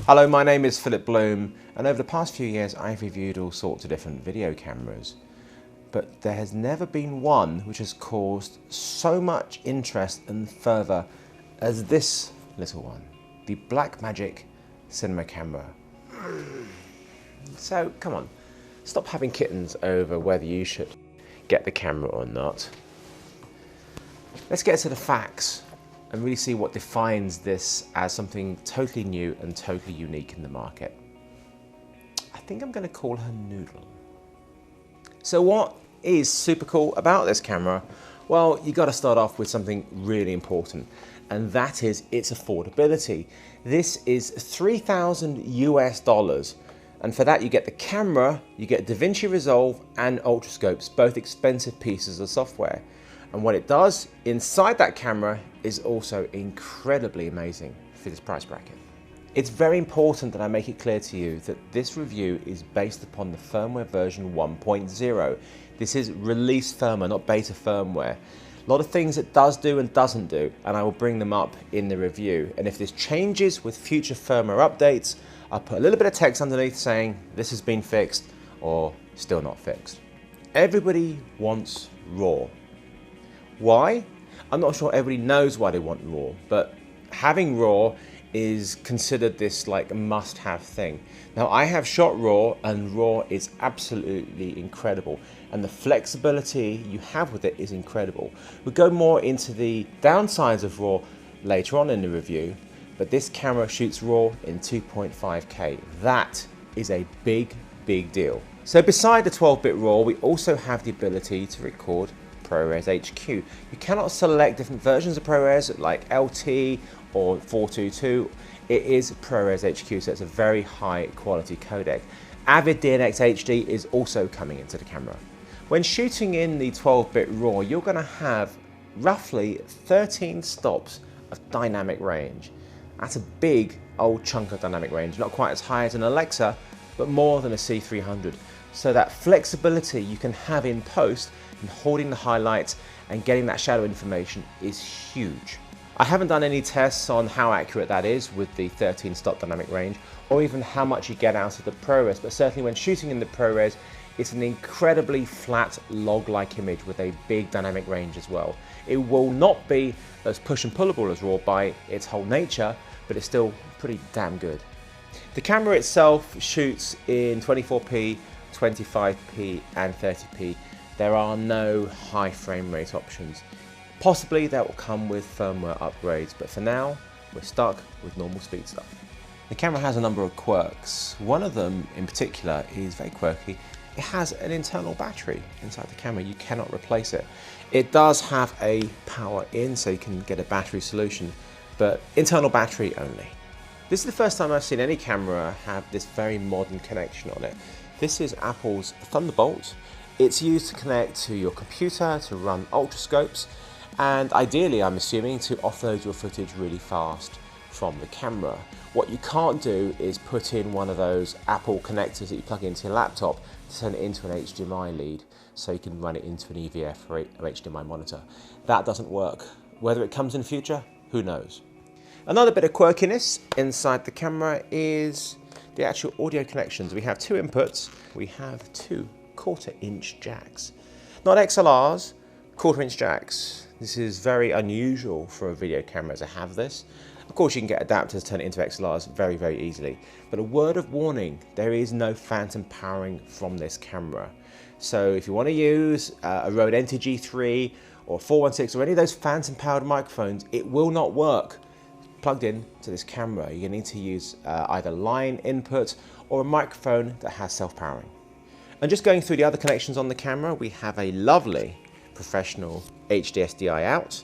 Hello, my name is Philip Bloom, and over the past few years I've reviewed all sorts of different video cameras. But there has never been one which has caused so much interest and fervour as this little one, the Blackmagic cinema camera. So come on, stop having kittens over whether you should get the camera or not. Let's get to the facts and really see what defines this as something totally new and totally unique in the market. I think I'm going to call her Noodle. So what is super cool about this camera? Well, you got to start off with something really important, and that is its affordability. This is $3,000 US, and for that you get the camera, you get DaVinci Resolve and Ultrascopes, both expensive pieces of software. And what it does inside that camera is also incredibly amazing for this price bracket. It's very important that I make it clear to you that this review is based upon the firmware version 1.0. This is release firmware, not beta firmware. A lot of things it does do and doesn't do, and I will bring them up in the review. And if this changes with future firmware updates, I'll put a little bit of text underneath saying this has been fixed or still not fixed. Everybody wants RAW. Why? I'm not sure everybody knows why they want RAW, but having RAW is considered this like must-have thing. Now I have shot RAW, and RAW is absolutely incredible, and the flexibility you have with it is incredible. We'll go more into the downsides of RAW later on in the review, but this camera shoots RAW in 2.5K. That is a big deal. So beside the 12-bit RAW, we also have the ability to record ProRes HQ. You cannot select different versions of ProRes like LT or 422. It is ProRes HQ, so it's a very high quality codec. Avid DNx HD is also coming into the camera. When shooting in the 12-bit RAW, you're going to have roughly 13 stops of dynamic range. That's a big old chunk of dynamic range, not quite as high as an Alexa, but more than a C300. So that flexibility you can have in post and holding the highlights and getting that shadow information is huge. I haven't done any tests on how accurate that is with the 13 stop dynamic range, or even how much you get out of the ProRes, but certainly when shooting in the ProRes, it's an incredibly flat log-like image with a big dynamic range as well. It will not be as push and pullable as RAW by its whole nature, but it's still pretty damn good. The camera itself shoots in 24p, 25p and 30p. There are no high frame rate options. Possibly that will come with firmware upgrades, but for now we're stuck with normal speed stuff. The camera has a number of quirks. One of them in particular is very quirky. It has an internal battery inside the camera. You cannot replace it. It does have a power in, so you can get a battery solution, but internal battery only. This is the first time I've seen any camera have this very modern connection on it. This is Apple's Thunderbolt. It's used to connect to your computer to run Ultrascopes, and ideally, I'm assuming, to offload your footage really fast from the camera. What you can't do is put in one of those Apple connectors that you plug into your laptop to turn it into an HDMI lead so you can run it into an EVF or HDMI monitor. That doesn't work. Whether it comes in the future, who knows? Another bit of quirkiness inside the camera is the actual audio connections. We have two inputs. We have two 1/4 inch jacks. Not XLRs, 1/4 inch jacks. This is very unusual for a video camera to have this. Of course you can get adapters to turn it into XLRs very easily. But a word of warning, there is no phantom powering from this camera. So if you want to use a Rode NT-G3 or 416 or any of those phantom powered microphones, it will not work plugged in to this camera. You need to use either line input or a microphone that has self-powering. And just going through the other connections on the camera, we have a lovely professional HD SDI out.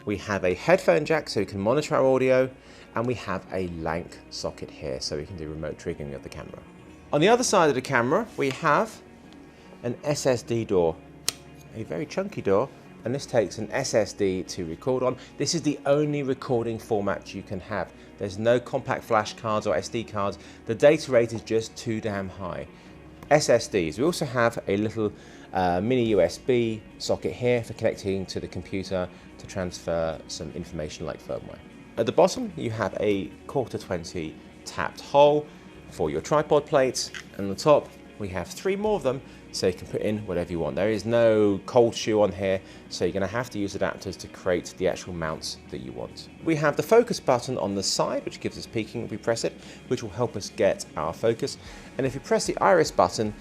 We have a headphone jack so you can monitor our audio, and we have a lank socket here so we can do remote triggering of the camera. On the other side of the camera, we have an SSD door, a very chunky door, and this takes an SSD to record on. This is the only recording format you can have. There's no compact flash cards or SD cards. The data rate is just too damn high. SSDs. We also have a little mini USB socket here for connecting to the computer to transfer some information like firmware. At the bottom you have a 1/4-20 tapped hole for your tripod plates, and on the top we have 3 more of them, so you can put in whatever you want. There is no cold shoe on here, so you're going to have to use adapters to create the actual mounts that you want. We have the focus button on the side, which gives us peaking if we press it, which will help us get our focus. And if you press the iris button,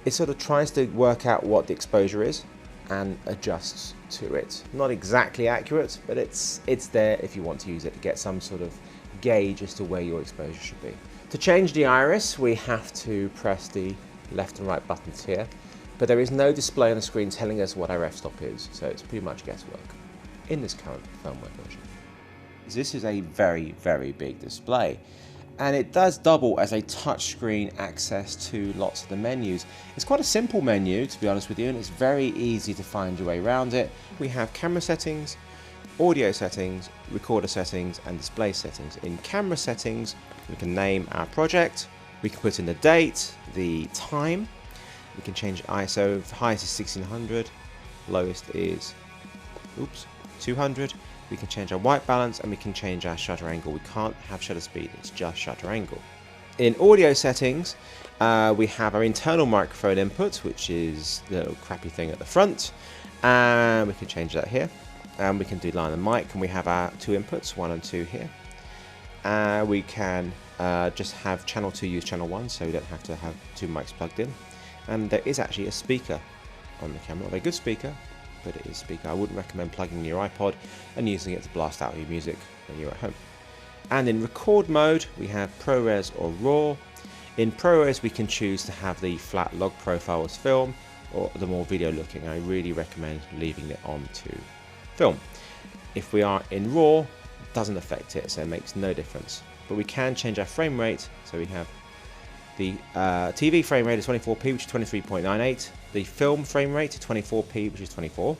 it sort of tries to work out what the exposure is and adjusts to it. Not exactly accurate, but it's there if you want to use it to get some sort of gauge as to where your exposure should be. To change the iris, we have to press the left and right buttons here, but there is no display on the screen telling us what our f-stop is, so it's pretty much guesswork in this current firmware version. This is a very, very big display, and it does double as a touchscreen access to lots of the menus. It's quite a simple menu, to be honest with you, and it's very easy to find your way around it. We have camera settings, audio settings, recorder settings, and display settings. In camera settings, we can name our project, we can put in the date, the time, we can change ISO, highest is 1600, lowest is 200, we can change our white balance, and we can change our shutter angle. We can't have shutter speed, it's just shutter angle. In audio settings, we have our internal microphone input, which is the little crappy thing at the front, and we can change that here. And we can do line and mic, and we have our 2 inputs, 1 and 2 here. We can just have channel 2 use channel 1, so we don't have to have 2 mics plugged in. And there is actually a speaker on the camera, a very good speaker, but it is a speaker. I wouldn't recommend plugging in your iPod and using it to blast out your music when you're at home. And in record mode, we have ProRes or RAW. In ProRes, we can choose to have the flat log profile as film, or the more video looking. I really recommend leaving it on to film. If we are in RAW, it doesn't affect it, so it makes no difference. But we can change our frame rate, so we have the TV frame rate is 24p, which is 23.98, the film frame rate 24p, which is 24,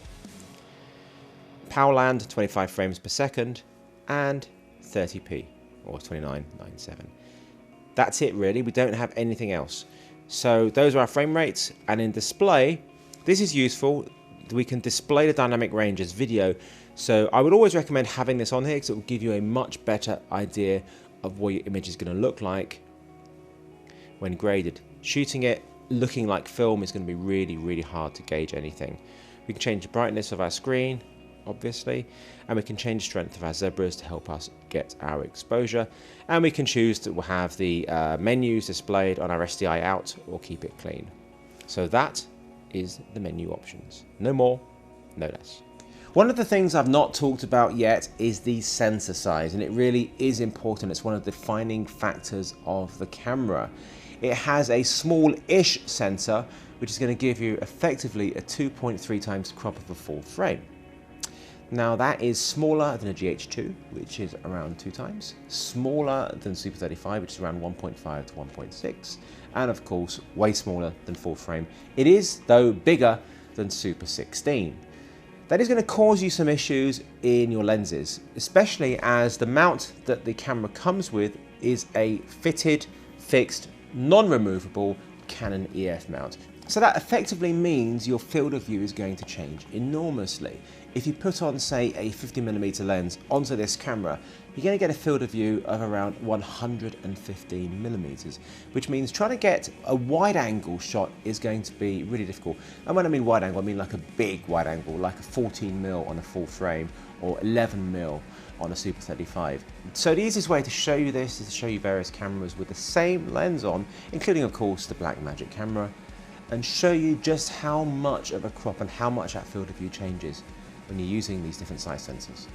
Powerland 25 frames per second, and 30p, or 29.97. That's it really, we don't have anything else. So those are our frame rates, and in display, this is useful. We can display the dynamic range as video, so I would always recommend having this on here because it will give you a much better idea of what your image is going to look like when graded. Shooting it looking like film is going to be really, really hard to gauge anything. We can change the brightness of our screen, obviously, and we can change the strength of our zebras to help us get our exposure, and we can choose to have the menus displayed on our SDI out or keep it clean. So that is the menu options. No more, no less. One of the things I've not talked about yet is the sensor size, and it really is important. It's one of the defining factors of the camera. It has a small-ish sensor, which is going to give you effectively a 2.3 times crop of a full frame. Now that is smaller than a GH2, which is around 2 times, smaller than Super 35, which is around 1.5 to 1.6, and of course way smaller than full frame. It is, though, bigger than Super 16. That is going to cause you some issues in your lenses, especially as the mount that the camera comes with is a fitted, fixed, non-removable Canon EF mount. So that effectively means your field of view is going to change enormously. If you put on, say, a 50mm lens onto this camera, you're going to get a field of view of around 115mm, which means trying to get a wide angle shot is going to be really difficult. And when I mean wide angle, I mean like a big wide angle, like a 14mm on a full frame or 11mm on a Super 35. So the easiest way to show you this is to show you various cameras with the same lens on, including of course the Blackmagic camera, and show you just how much of a crop and how much that field of view changes when you're using these different size sensors.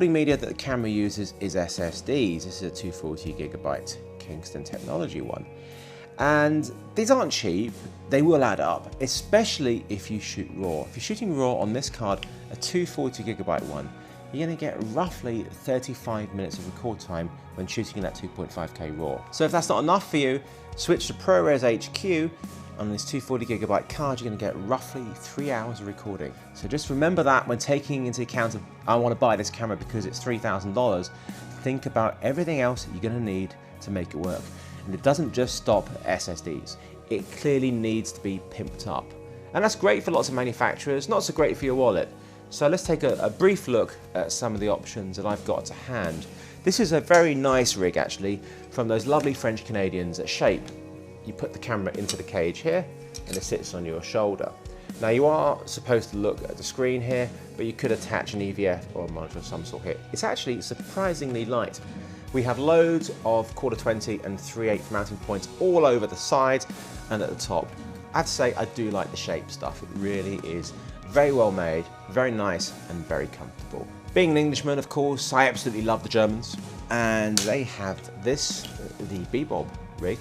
recording media that the camera uses is SSDs. This is a 240GB Kingston Technology one. And these aren't cheap, they will add up, especially if you shoot RAW. If you're shooting RAW on this card, a 240GB one, you're going to get roughly 35 minutes of record time when shooting in that 2.5K RAW. So if that's not enough for you, switch to ProRes HQ. On this 240GB card, you're going to get roughly 3 hours of recording. So just remember that when taking into account of, I want to buy this camera because it's $3,000, think about everything else that you're going to need to make it work. And it doesn't just stop at SSDs. It clearly needs to be pimped up. And that's great for lots of manufacturers, not so great for your wallet. So let's take a brief look at some of the options that I've got to hand. This is a very nice rig actually, from those lovely French Canadians at Shape. You put the camera into the cage here and it sits on your shoulder. Now you are supposed to look at the screen here, but you could attach an EVF or a monitor of some sort here. It's actually surprisingly light. We have loads of 1/4-20 and 3/8 mounting points all over the sides and at the top. I'd say I do like the Shape stuff. It really is very well made, very nice and very comfortable. Being an Englishman, of course, I absolutely love the Germans, and they have this, the Bebob rig.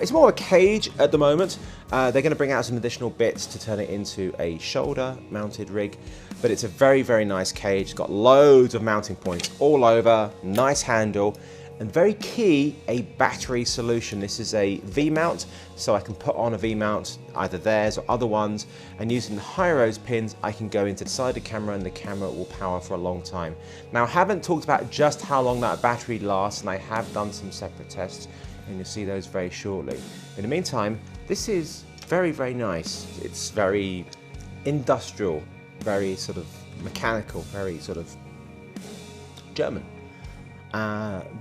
It's more of a cage at the moment. They're going to bring out some additional bits to turn it into a shoulder mounted rig, but it's a very, very nice cage. It's got loads of mounting points all over, nice handle, and very key, a battery solution. This is a V-mount, so I can put on a V-mount, either theirs or other ones, and using the Hyros pins, I can go into the side of the camera and the camera will power for a long time. Now, I haven't talked about just how long that battery lasts, and I have done some separate tests, and you'll see those very shortly. In the meantime, this is very, very nice. It's very industrial, very sort of mechanical, very sort of German.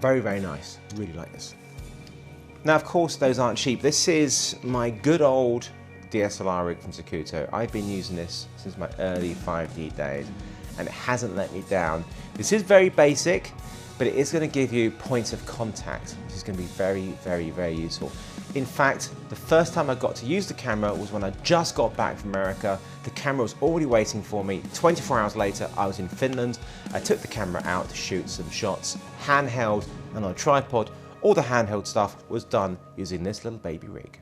Very, very nice. Really like this. Now, of course, those aren't cheap. This is my good old DSLR rig from Zacuto. I've been using this since my early 5D days, and it hasn't let me down. This is very basic, but it is going to give you points of contact, which is going to be very, very, very useful. In fact, the first time I got to use the camera was when I just got back from America. The camera was already waiting for me. 24 hours later, I was in Finland. I took the camera out to shoot some shots, handheld and on a tripod. All the handheld stuff was done using this little baby rig.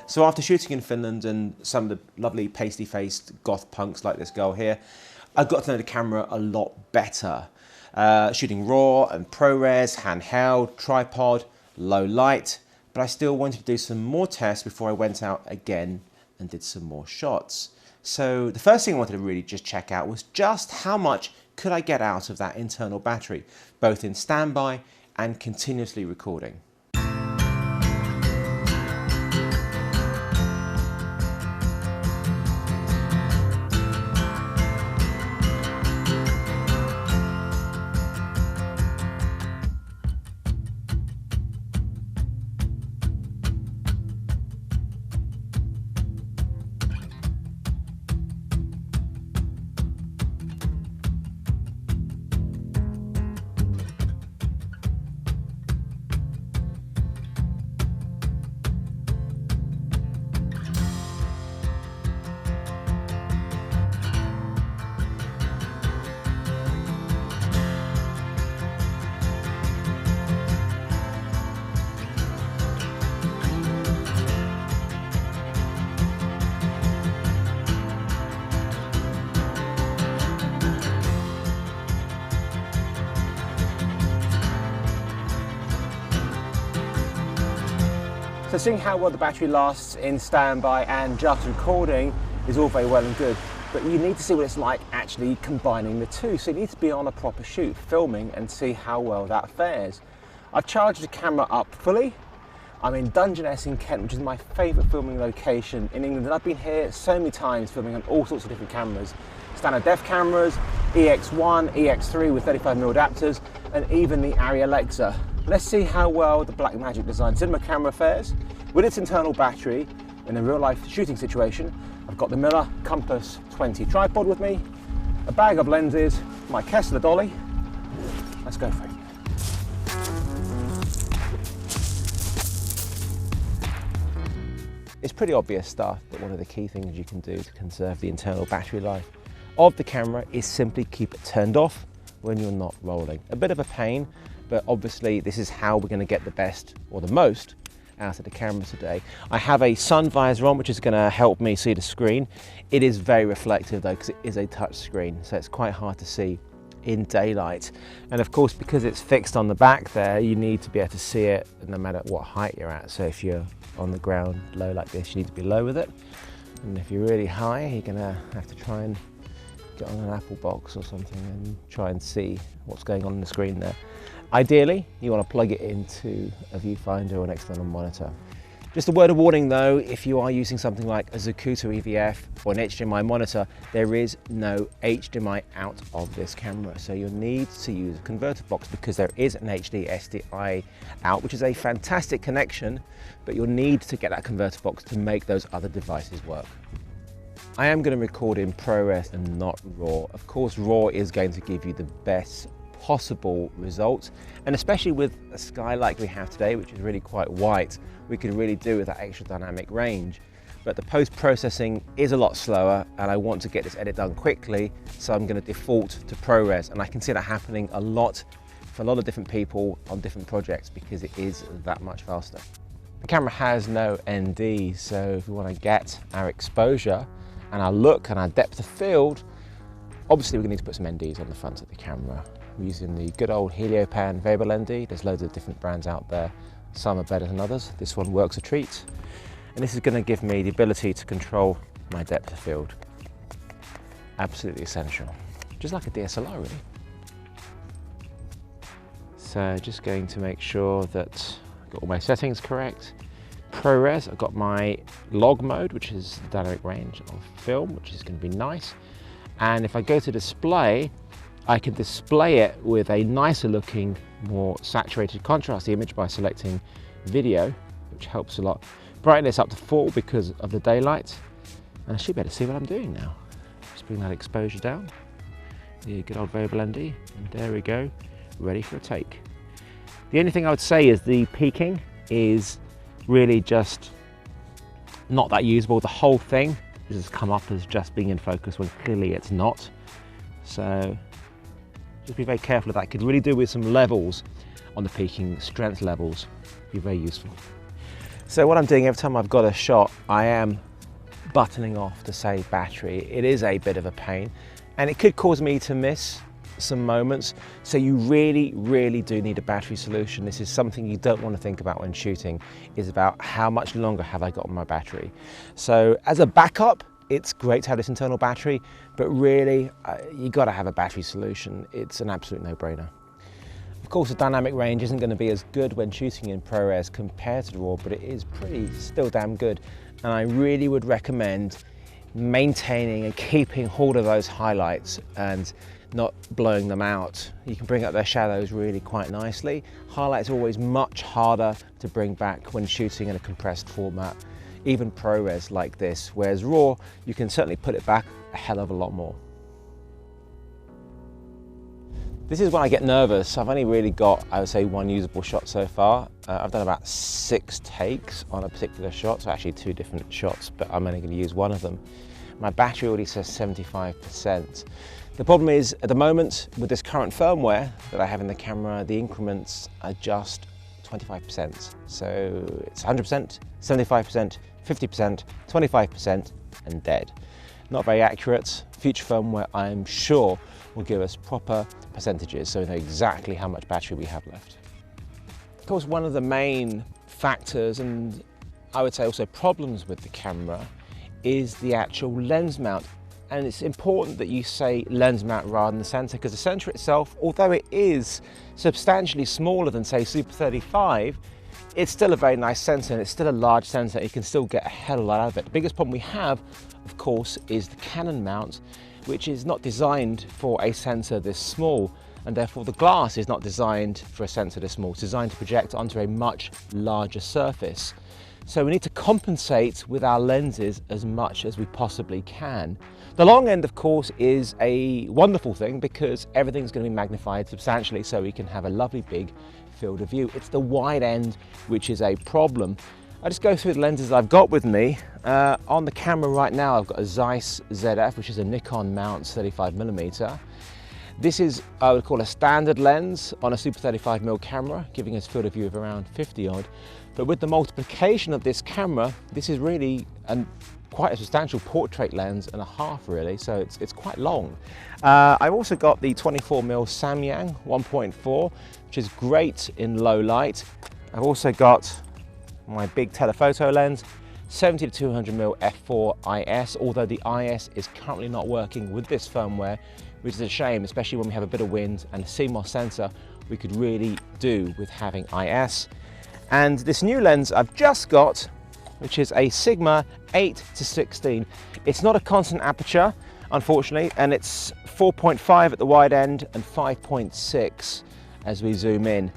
So after shooting in Finland and some of the lovely pasty-faced goth punks like this girl here, I got to know the camera a lot better. Shooting RAW and ProRes, handheld, tripod, low light, but I still wanted to do some more tests before I went out again and did some more shots. So the first thing I wanted to really just check out was just how much could I get out of that internal battery, both in standby and continuously recording. So seeing how well the battery lasts in standby and just recording is all very well and good, but you need to see what it's like actually combining the two. So you need to be on a proper shoot, filming, and see how well that fares. I've charged the camera up fully. I'm in Dungeness in Kent, which is my favourite filming location in England, and I've been here so many times filming on all sorts of different cameras. Standard def cameras, EX1, EX3 with 35mm adapters, and even the Arri Alexa. Let's see how well the Blackmagic design cinema camera fares with its internal battery in a real life shooting situation. I've got the Miller Compass 20 tripod with me, a bag of lenses, my Kessler dolly. Let's go for it. It's pretty obvious stuff, but one of the key things you can do to conserve the internal battery life of the camera is simply keep it turned off when you're not rolling. A bit of a pain, but obviously this is how we're going to get the best or the most out of the camera today. I have a sun visor on, which is going to help me see the screen. It is very reflective though, because it is a touch screen, so it's quite hard to see in daylight. And of course, because it's fixed on the back there, you need to be able to see it no matter what height you're at. So if you're on the ground low like this, you need to be low with it. And if you're really high, you're going to have to try and get on an Apple box or something and try and see what's going on the screen there. Ideally, you want to plug it into a viewfinder or an external monitor. Just a word of warning though, if you are using something like a Zacuto EVF or an HDMI monitor, there is no HDMI out of this camera. So you'll need to use a converter box because there is an HD SDI out, which is a fantastic connection, but you'll need to get that converter box to make those other devices work. I am going to record in ProRes and not RAW. Of course, RAW is going to give you the best possible results, and especially with a sky like we have today, which is really quite white, we can really do with that extra dynamic range. But the post-processing is a lot slower, and I want to get this edit done quickly, so I'm going to default to ProRes, and I can see that happening a lot for a lot of different people on different projects because it is that much faster. The camera has no ND, so if we want to get our exposure and our look and our depth of field, obviously we're going to need to put some NDs on the front of the camera. I'm using the good old Heliopan variable ND. There's loads of different brands out there. Some are better than others. This one works a treat. And this is going to give me the ability to control my depth of field. Absolutely essential. Just like a DSLR really. So just going to make sure that I've got all my settings correct. ProRes, I've got my log mode, which is the dynamic range of film, which is going to be nice. And if I go to display, I can display it with a nicer looking, more saturated contrast image by selecting video, which helps a lot. Brightness up to 4 because of the daylight. And I should be able to see what I'm doing now. Just bring that exposure down. The good old variable ND, and there we go, ready for a take. The only thing I would say is the peaking is really just not that usable. The whole thing has come up as just being in focus when clearly it's not. So just be very careful of that. Could really do with some levels on the peaking, strength levels, be very useful. So what I'm doing every time I've got a shot, I am buttoning off to save battery. It is a bit of a pain, and it could cause me to miss some moments. So you really do need a battery solution. This is something you don't want to think about when shooting, is about how much longer have I got on my battery. So as a backup, it's great to have this internal battery, but really you got to have a battery solution. It's an absolute no-brainer. Of course, the dynamic range isn't going to be as good when shooting in ProRes compared to the RAW, but it is still damn good. And I really would recommend maintaining and keeping hold of those highlights and not blowing them out. You can bring up their shadows really quite nicely. Highlights are always much harder to bring back when shooting in a compressed format, even ProRes like this, whereas RAW, you can certainly put it back a hell of a lot more. This is when I get nervous. I've only really got, I would say, one usable shot so far. I've done about 6 takes on a particular shot, so actually 2 different shots, but I'm only going to use one of them. My battery already says 75%. The problem is, at the moment, with this current firmware that I have in the camera, the increments are just 25%. So it's 100%, 75%, 50%, 25%, and dead. Not very accurate. Future firmware, I'm sure, will give us proper percentages, so we know exactly how much battery we have left. Of course, one of the main factors, and I would say also problems with the camera, is the actual lens mount. And it's important that you say lens mount rather than sensor, because the sensor itself, although it is substantially smaller than, say, Super 35, it's still a very nice sensor, and it's still a large sensor. You can still get a hell of a lot out of it. The biggest problem we have, of course, is the Canon mount, which is not designed for a sensor this small, and therefore the glass is not designed for a sensor this small. It's designed to project onto a much larger surface. So we need to compensate with our lenses as much as we possibly can. The long end, of course, is a wonderful thing because everything's going to be magnified substantially, so we can have a lovely big field of view. It's the wide end which is a problem. I just go through the lenses I've got with me. On the camera right now, I've got a Zeiss ZF, which is a Nikon mount 35mm. This is, I would call, a standard lens on a Super 35mm camera, giving us field of view of around 50 odd. But with the multiplication of this camera, this is really quite a substantial portrait lens and a half, really, so it's quite long. I've also got the 24mm Samyang 1.4, which is great in low light. I've also got my big telephoto lens, 70 to 200mm f4 IS, although the IS is currently not working with this firmware, which is a shame, especially when we have a bit of wind and a CMOS sensor we could really do with having IS. And this new lens I've just got, which is a Sigma 8 to 16. It's not a constant aperture, unfortunately, and it's 4.5 at the wide end and 5.6 as we zoom in.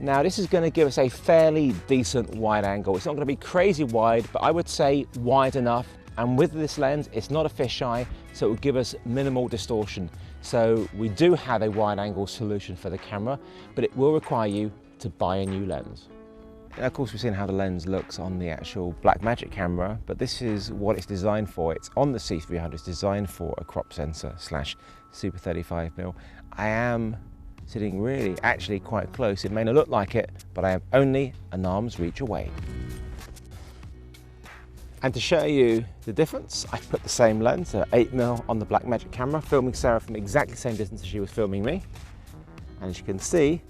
Now this is going to give us a fairly decent wide angle. It's not going to be crazy wide, but I would say wide enough. And with this lens, it's not a fisheye, so it will give us minimal distortion. So we do have a wide angle solution for the camera, but it will require you to buy a new lens. And of course, we've seen how the lens looks on the actual Blackmagic camera, but this is what it's designed for. It's on the C300, it's designed for a crop sensor / Super 35mm. I am sitting really actually quite close. It may not look like it, but I am only an arm's reach away. And to show you the difference, I put the same lens, 8mm on the Blackmagic camera, filming Sarah from exactly the same distance as she was filming me. And as you can see,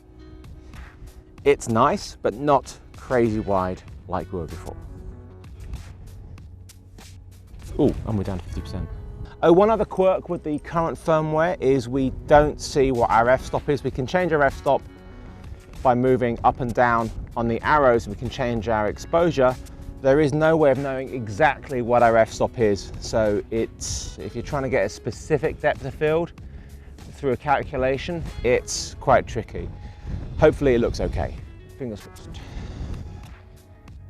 it's nice, but not crazy wide like we were before. Oh, and we're down to 50%. Oh, one other quirk with the current firmware is we don't see what our f-stop is. We can change our f-stop by moving up and down on the arrows, and we can change our exposure. There is no way of knowing exactly what our f-stop is. So if you're trying to get a specific depth of field through a calculation, it's quite tricky. Hopefully it looks okay. Fingers crossed.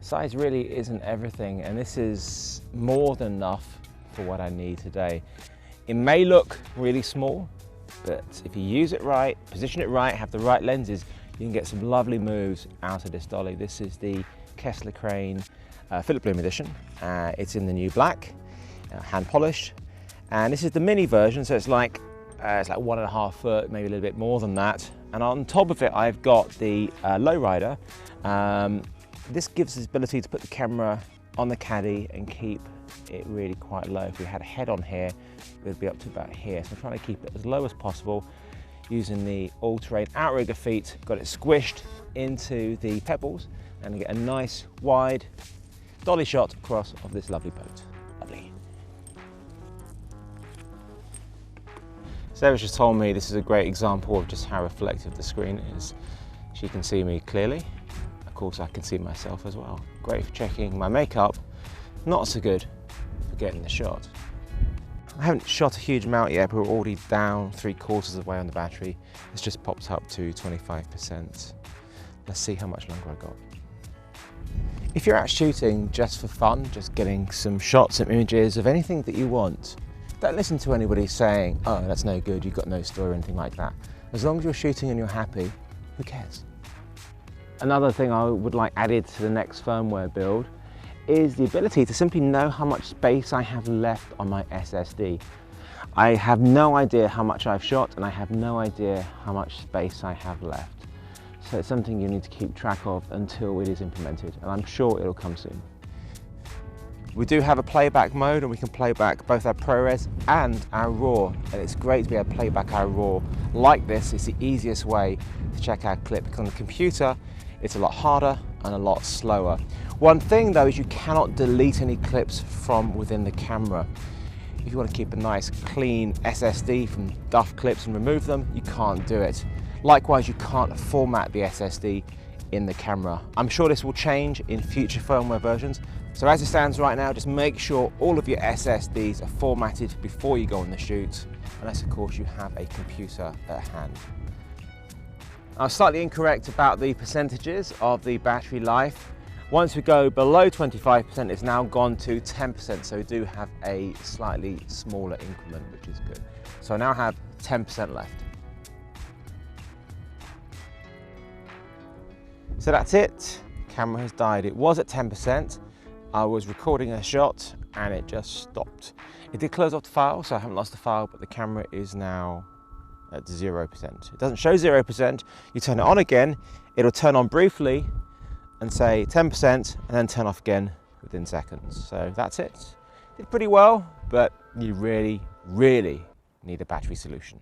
Size really isn't everything, and this is more than enough for what I need today. It may look really small, but if you use it right, position it right, have the right lenses, you can get some lovely moves out of this dolly. This is the Kessler Crane Philip Bloom edition. It's in the new black, hand polished, and this is the mini version, so it's like 1.5 foot, maybe a little bit more than that. And on top of it, I've got the lowrider. This gives us the ability to put the camera on the caddy and keep it really quite low. If we had a head on here, it would be up to about here. So I'm trying to keep it as low as possible using the all-terrain outrigger feet. Got it squished into the pebbles and get a nice wide dolly shot across of this lovely boat. Lovely. Sarah's just told me this is a great example of just how reflective the screen is. She can see me clearly. Of course, I can see myself as well. Great for checking my makeup, not so good for getting the shot. I haven't shot a huge amount yet, but we're already down 3/4 of the way on the battery. It's just popped up to 25%. Let's see how much longer I got. If you're out shooting just for fun, just getting some shots, some images of anything that you want, don't listen to anybody saying, oh, that's no good, you've got no story or anything like that. As long as you're shooting and you're happy, who cares? Another thing I would like added to the next firmware build is the ability to simply know how much space I have left on my SSD. I have no idea how much I've shot and I have no idea how much space I have left. So it's something you need to keep track of until it is implemented, and I'm sure it'll come soon. We do have a playback mode and we can play back both our ProRes and our RAW, and it's great to be able to play back our RAW like this. It's the easiest way to check our clip, because on the computer it's a lot harder and a lot slower. One thing though is you cannot delete any clips from within the camera. If you want to keep a nice clean SSD from duff clips and remove them, you can't do it. Likewise, you can't format the SSD in the camera. I'm sure this will change in future firmware versions. So as it stands right now, just make sure all of your SSDs are formatted before you go on the shoot, unless of course you have a computer at hand. I was slightly incorrect about the percentages of the battery life. Once we go below 25%, it's now gone to 10%, so we do have a slightly smaller increment, which is good. So I now have 10% left. So that's it, camera has died. It was at 10%. I was recording a shot and it just stopped. It did close off the file, so I haven't lost the file, but the camera is now at 0%. It doesn't show 0%. You turn it on again, it'll turn on briefly and say 10% and then turn off again within seconds. So that's it. Did pretty well, but you really, really need a battery solution.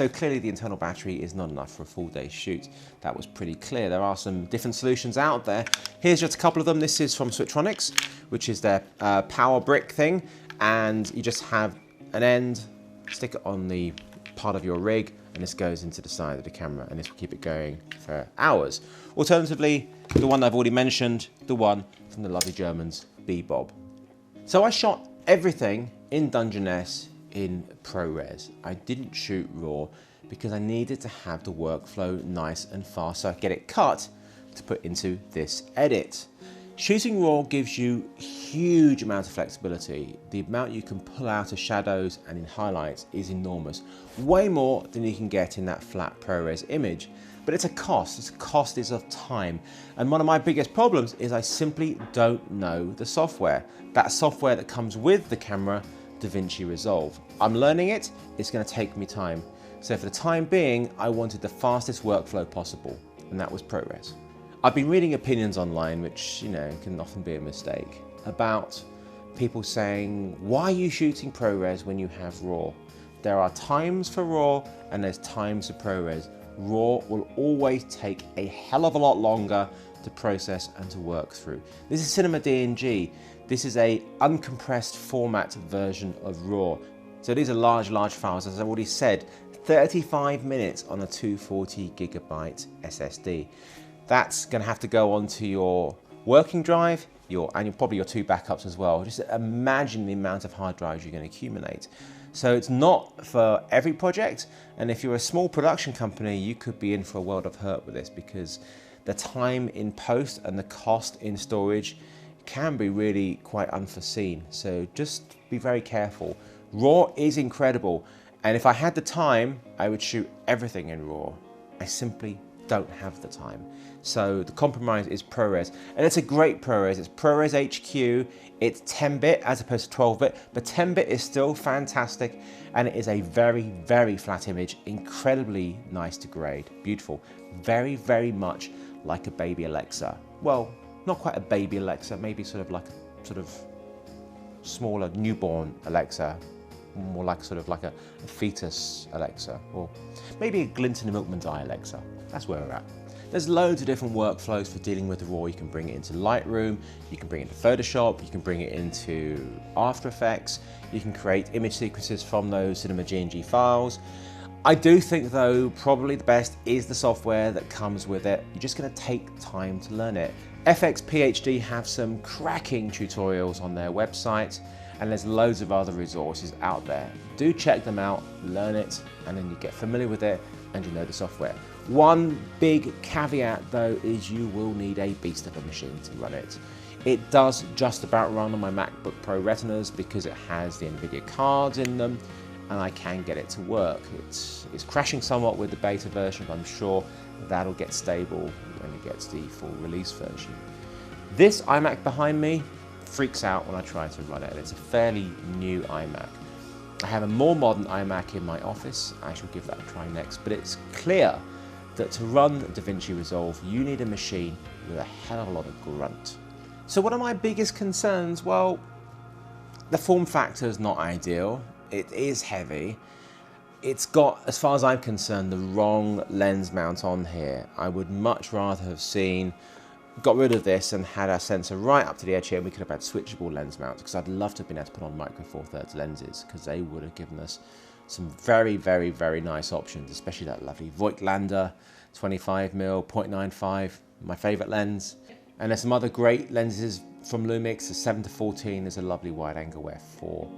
So clearly the internal battery is not enough for a full day shoot. That was pretty clear. There are some different solutions out there. Here's just a couple of them. This is from Switchtronics, which is their power brick thing. And you just have an end, stick it on the part of your rig, and this goes into the side of the camera, and this will keep it going for hours. Alternatively, the one I've already mentioned, the one from the lovely Germans, Bob. So I shot everything in Dungeness in ProRes. I didn't shoot RAW because I needed to have the workflow nice and fast so I could get it cut to put into this edit. Shooting RAW gives you huge amount of flexibility. The amount you can pull out of shadows and in highlights is enormous. Way more than you can get in that flat ProRes image. But it's a cost. It's a cost is of time. And one of my biggest problems is I simply don't know the software. That software that comes with the camera, DaVinci Resolve. I'm learning it. It's going to take me time. So for the time being, I wanted the fastest workflow possible, and that was ProRes. I've been reading opinions online, which, you know, can often be a mistake, about people saying, why are you shooting ProRes when you have RAW? There are times for RAW and there's times for ProRes. RAW will always take a hell of a lot longer to process and to work through. This is Cinema DNG. This is a uncompressed format version of RAW. So these are large files, as I've already said, 35 minutes on a 240 gigabyte SSD. That's going to have to go onto your working drive, and probably your 2 backups as well. Just imagine the amount of hard drives you're going to accumulate. So it's not for every project, and if you're a small production company, you could be in for a world of hurt with this, because the time in post and the cost in storage can be really quite unforeseen. So just be very careful. RAW is incredible, and if I had the time, I would shoot everything in RAW. I simply don't have the time. So the compromise is ProRes, and it's a great ProRes. It's ProRes HQ. It's 10-bit as opposed to 12-bit, but 10-bit is still fantastic, and it is a very, very flat image, incredibly nice to grade, beautiful, very, very much like a baby Alexa. Well, not quite a baby Alexa, maybe sort of like a sort of smaller newborn Alexa, more like sort of like a fetus Alexa, or maybe a glint in the milkman's eye Alexa. That's where we're at. There's loads of different workflows for dealing with the RAW. You can bring it into Lightroom, you can bring it into Photoshop, you can bring it into After Effects, you can create image sequences from those Cinema DNG files. I do think though, probably the best is the software that comes with it. You're just gonna take time to learn it. FX PhD have some cracking tutorials on their website, and there's loads of other resources out there. Do check them out, learn it, and then you get familiar with it and you know the software. One big caveat though is you will need a beast of a machine to run it. It does just about run on my MacBook Pro Retinas because it has the NVIDIA cards in them, and I can get it to work. It's crashing somewhat with the beta version, but I'm sure that'll get stable when it gets the full release version. This iMac behind me freaks out when I try to run it, and it's a fairly new iMac. I have a more modern iMac in my office. I shall give that a try next, but it's clear that to run DaVinci Resolve, you need a machine with a hell of a lot of grunt. So what are my biggest concerns? Well, the form factor is not ideal. It is heavy. It's got, as far as I'm concerned, the wrong lens mount on here. I would much rather have got rid of this and had our sensor right up to the edge here, and we could have had switchable lens mounts, because I'd love to have been able to put on micro four thirds lenses, because they would have given us some very, very, very nice options, especially that lovely Voigtlander 25mm 0.95, my favorite lens. And there's some other great lenses from Lumix, the 7-14 is a lovely wide angle f4.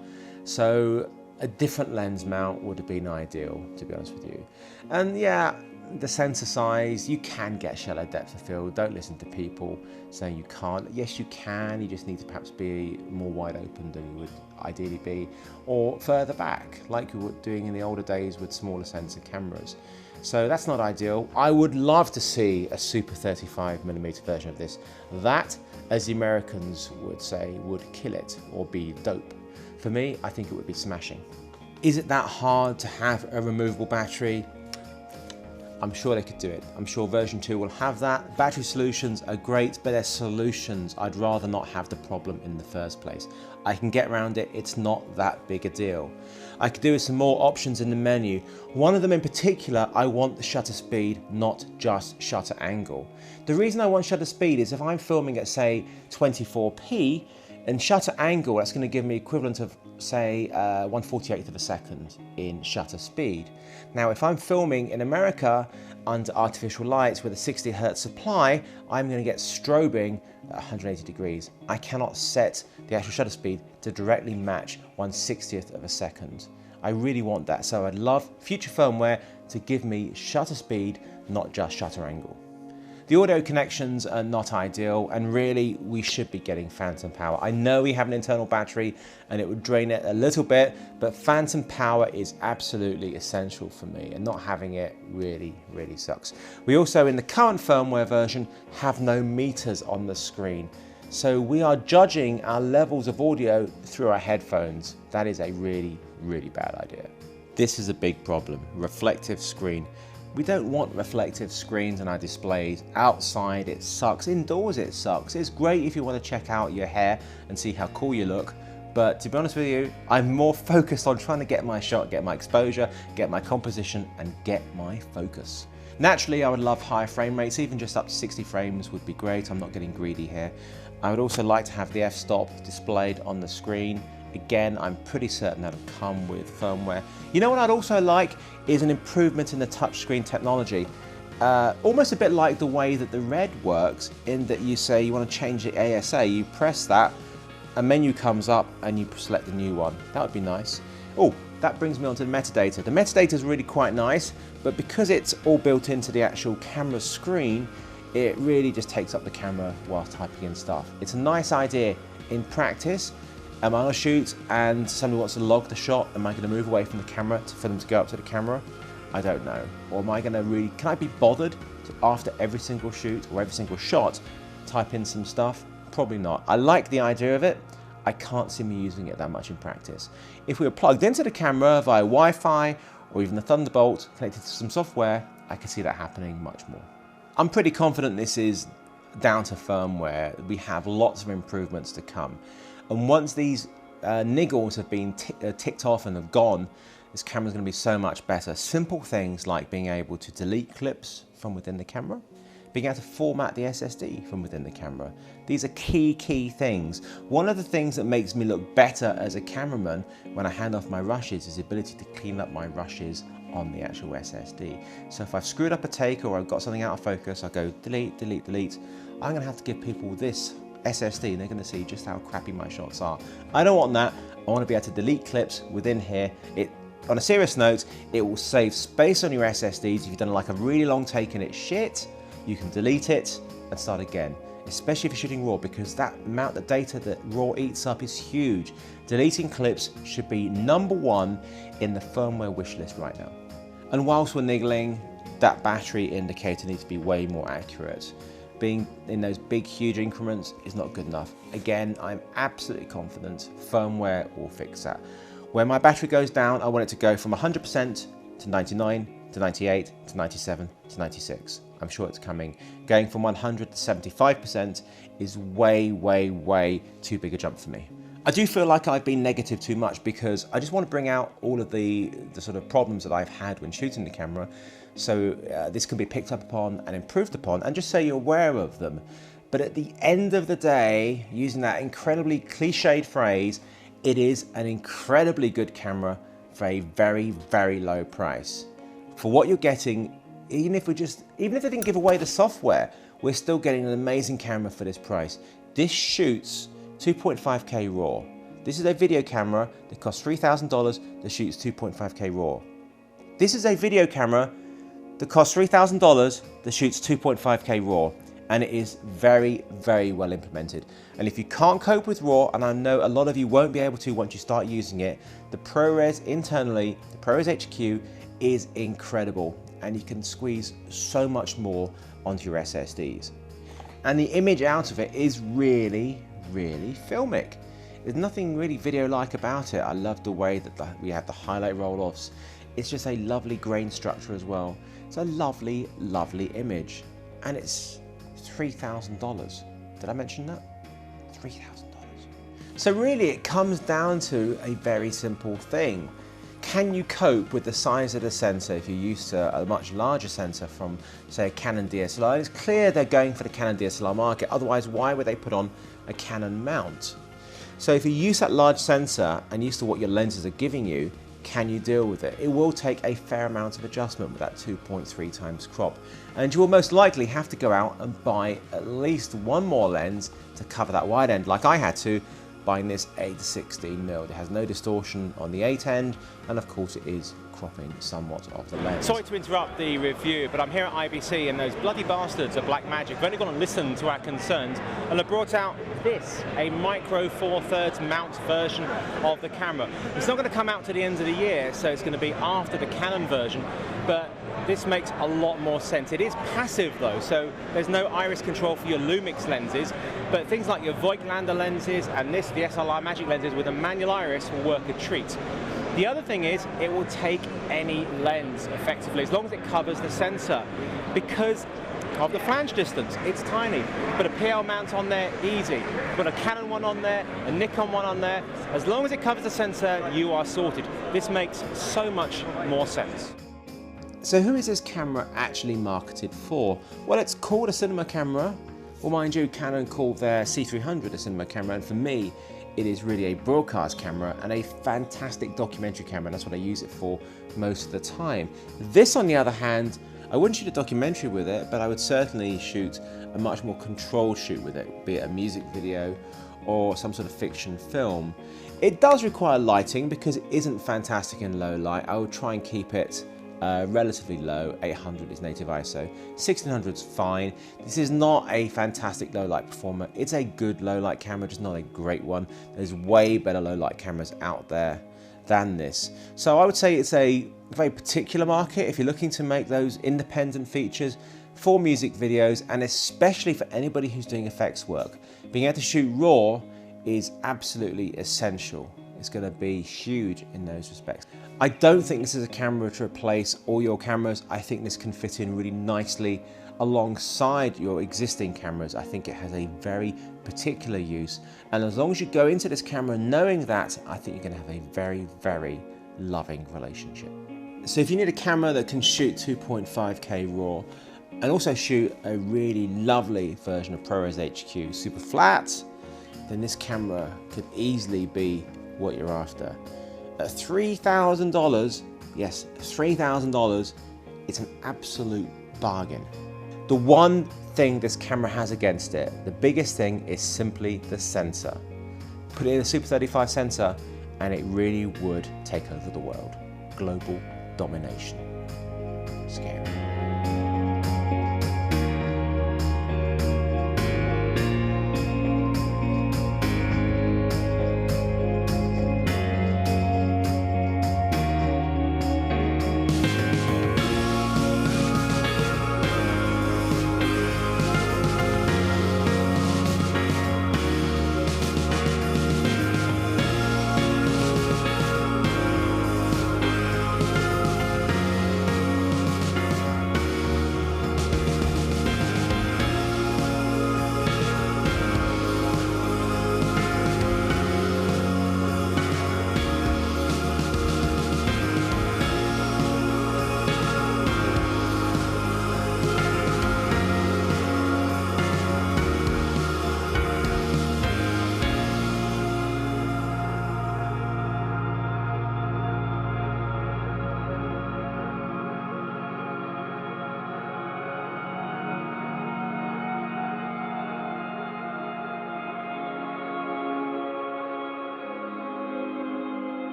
So a different lens mount would have been ideal, to be honest with you. And yeah, the sensor size, you can get shallow depth of field. Don't listen to people saying you can't. Yes, you can. You just need to perhaps be more wide open than you would ideally be, or further back, like you were doing in the older days with smaller sensor cameras. So that's not ideal. I would love to see a super 35mm version of this. That, as the Americans would say, would kill it or be dope. For me, I think it would be smashing. Is it that hard to have a removable battery? I'm sure they could do it. I'm sure version 2 will have that. Battery solutions are great, but they're solutions. I'd rather not have the problem in the first place. I can get around it, it's not that big a deal. I could do with some more options in the menu. One of them in particular, I want the shutter speed, not just shutter angle. The reason I want shutter speed is if I'm filming at say 24p, and shutter angle, that's going to give me equivalent of say 1/48th of a second in shutter speed. Now if I'm filming in America under artificial lights with a 60 Hz supply, I'm going to get strobing at 180 degrees. I cannot set the actual shutter speed to directly match 1/60th of a second. I really want that, so I'd love future firmware to give me shutter speed, not just shutter angle. The audio connections are not ideal, and really we should be getting phantom power. I know we have an internal battery and it would drain it a little bit, but phantom power is absolutely essential for me, and not having it really sucks. We also, in the current firmware version, have no meters on the screen. So we are judging our levels of audio through our headphones. That is a really bad idea. This is a big problem, reflective screen. We don't want reflective screens on our displays. Outside it sucks, indoors it sucks. It's great if you want to check out your hair and see how cool you look, but to be honest with you, I'm more focused on trying to get my shot, get my exposure, get my composition, and get my focus. Naturally, I would love higher frame rates, even just up to 60 frames would be great. I'm not getting greedy here. I would also like to have the f-stop displayed on the screen. Again, I'm pretty certain that'll come with firmware. You know what I'd also like is an improvement in the touchscreen technology. Almost a bit like the way that the Red works, in that you say you want to change the ASA, you press that, a menu comes up and you select the new one. That would be nice. Oh, that brings me on to the metadata. The metadata is really quite nice, but because it's all built into the actual camera screen, it really just takes up the camera while typing in stuff. It's a nice idea in practice. Am I on a shoot and somebody wants to log the shot? Am I going to move away from the camera for them to go up to the camera? I don't know. Or am I going to can I be bothered to, after every single shoot or every single shot, type in some stuff? Probably not. I like the idea of it. I can't see me using it that much in practice. If we were plugged into the camera via Wi-Fi or even the Thunderbolt connected to some software, I could see that happening much more. I'm pretty confident this is down to firmware. We have lots of improvements to come. And once these niggles have been ticked off and have gone, this camera's going to be so much better. Simple things like being able to delete clips from within the camera, being able to format the SSD from within the camera. These are key things. One of the things that makes me look better as a cameraman when I hand off my rushes is the ability to clean up my rushes on the actual SSD. So if I've screwed up a take or I've got something out of focus, I go delete. I'm going to have to give people this SSD and they're going to see just how crappy my shots are. I don't want that. I want to be able to delete clips within here. On a serious note, it will save space on your SSDs. If you've done like a really long take and it's shit, you can delete it and start again, especially if you're shooting RAW, because that amount of data that RAW eats up is huge. Deleting clips should be #1 in the firmware wish list right now. And whilst we're niggling, that battery indicator needs to be way more accurate. Being in those big, huge increments is not good enough. Again, I'm absolutely confident firmware will fix that. When my battery goes down, I want it to go from 100% to 99, to 98, to 97, to 96. I'm sure it's coming. Going from 100 to 75% is way too big a jump for me. I do feel like I've been negative too much because I just want to bring out all of the sort of problems that I've had when shooting the camera. So this can be picked up upon and improved upon, and just so you're aware of them. But at the end of the day, using that incredibly cliched phrase, it is an incredibly good camera for a very low price. For what you're getting, even if they didn't give away the software, we're still getting an amazing camera for this price. This shoots 2.5K RAW. This is a video camera that costs $3,000 that shoots 2.5K RAW. This is a video camera that costs $3,000 that shoots 2.5K RAW, and it is very well implemented. And if you can't cope with RAW, and I know a lot of you won't be able to once you start using it, the ProRes internally, the ProRes HQ is incredible, and you can squeeze so much more onto your SSDs. And the image out of it is really filmic. There's nothing really video-like about it. I love the way that we have the highlight roll-offs. It's just a lovely grain structure as well. It's a lovely, lovely image. And it's $3,000. Did I mention that? $3,000. So really it comes down to a very simple thing. Can you cope with the size of the sensor if you're used to a much larger sensor from, say, a Canon DSLR? It's clear they're going for the Canon DSLR market, otherwise why would they put on a Canon mount? So if you use that large sensor and used to what your lenses are giving you, can you deal with it? It will take a fair amount of adjustment with that 2.3 times crop. And you will most likely have to go out and buy at least one more lens to cover that wide end, like I had to, buying this 8-16mm. It has no distortion on the 8 end, and of course it is cropping somewhat of the lens. Sorry to interrupt the review, but I'm here at IBC and those bloody bastards at Blackmagic have only gone and listened to our concerns and have brought out this, a micro 4/3 mount version of the camera. It's not going to come out to the end of the year, so it's going to be after the Canon version, but this makes a lot more sense. It is passive though, so there's no iris control for your Lumix lenses, but things like your Voigtlander lenses and this, the SLR Magic lenses with a manual iris will work a treat. The other thing is, it will take any lens effectively, as long as it covers the sensor. Because of the flange distance, it's tiny. Put a PL mount on there, easy. Put a Canon one on there, a Nikon one on there. As long as it covers the sensor, you are sorted. This makes so much more sense. So who is this camera actually marketed for? Well, it's called a cinema camera. Well, mind you, Canon called their C300 a cinema camera, and for me, it is really a broadcast camera and a fantastic documentary camera, and that's what I use it for most of the time. This, on the other hand, I wouldn't shoot a documentary with it, but I would certainly shoot a much more controlled shoot with it, be it a music video or some sort of fiction film. It does require lighting because it isn't fantastic in low light. I would try and keep it relatively low. 800 is native ISO, 1600 is fine. This is not a fantastic low light performer. It's a good low light camera, just not a great one. There's way better low light cameras out there than this. So I would say it's a very particular market if you're looking to make those independent features for music videos, and especially for anybody who's doing effects work. Being able to shoot RAW is absolutely essential. It's going to be huge in those respects. I don't think this is a camera to replace all your cameras. I think this can fit in really nicely alongside your existing cameras. I think it has a very particular use, and as long as you go into this camera knowing that, I think you're going to have a very, very loving relationship. So if you need a camera that can shoot 2.5K RAW and also shoot a really lovely version of ProRes HQ super flat, then this camera could easily be what you're after. At $3,000, yes, $3,000, it's an absolute bargain. The one thing this camera has against it, the biggest thing, is simply the sensor. Put it in a Super 35 sensor and it really would take over the world. Global domination. Scary.